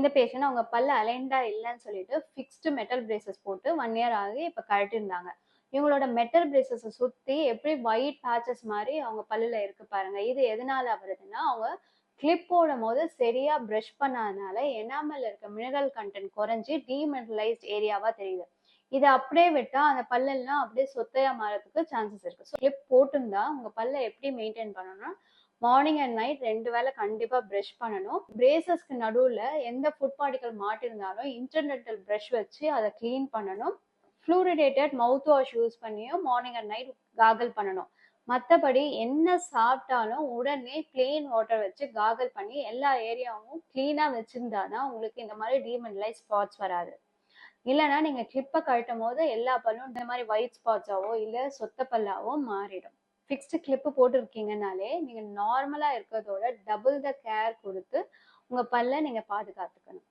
இந்த பேஷண்ட் அவங்க பல்லு அலைன்டா இல்லன்னு சொல்லிட்டு ஃபிக்ஸ்டு மெட்டல் பிரேசஸ் போட்டு 1 இயர் ஆகி இப்ப கழட்டியிருந்தாங்க. இவங்களோட மெட்டல் பிரேசஸ சுத்தி எப்படி ஒயிட் பேட்சஸ் மாரி அவங்க பல்லுல இருக்கு பாருங்க. இது எதனால வருதுன்னா, அவங்க கிளிப் போடும்போது சரியா பிரஷ் பண்ணாதனால எனாமல்ல இருக்க மினரல் கன்டென்ட் குறைஞ்சு டீமெட்டலைஸ்ட் ஏரியாவா தெரியுது. இத அப்படியே விட்டா அந்த பல்லெல்லாம் அப்படியே சொத்தையா மாறதுக்கு சான்சஸ் இருக்கு. ஸோ கிளிப் போட்டிருந்தா உங்க பல்ல எப்படி மெயின்டைன் பண்ணணும்னா, மார்னிங் அண்ட் நைட் 2 வேளை கண்டிப்பா பிரஷ் பண்ணணும். பிரேசஸ்க்கு நடுவுல எந்த ஃபுட் பார்ட்டிகல் மாட்டியிருந்தாலும் இன்டர்டென்டல் பிரஷ் வச்சு அத கிளீன் பண்ணணும். ஃப்ளூரிடேட்டட் மவுத் வாஷ் யூஸ் பண்ணியும் மார்னிங் அண்ட் நைட் கார்கிள் பண்ணணும். மத்தபடி என்ன சாப்பிட்டாலும் உடனே பிளெயின் வாட்டர் வச்சு கார்கிள் பண்ணி எல்லா ஏரியாவும் கிளீனா வச்சிருந்தா தான் உங்களுக்கு இந்த மாதிரி டீமினலைஸ் ஸ்பாட்ஸ் வராது. இல்லைன்னா நீங்க கிளிப்பை கழட்டும் போது எல்லா பல்லும் இந்த மாதிரி ஒயிட் ஸ்பாட்ஸாவோ இல்ல சொத்த பல்லாவோ மாறிடும். ஃபிக்ஸ்டு கிளிப்பு போட்டிருக்கீங்கனாலே நீங்க நார்மலா இருக்கிறதோட டபுள் த கேர் கொடுத்து உங்க பல்ல நீங்க பாதுகாத்துக்கணும்.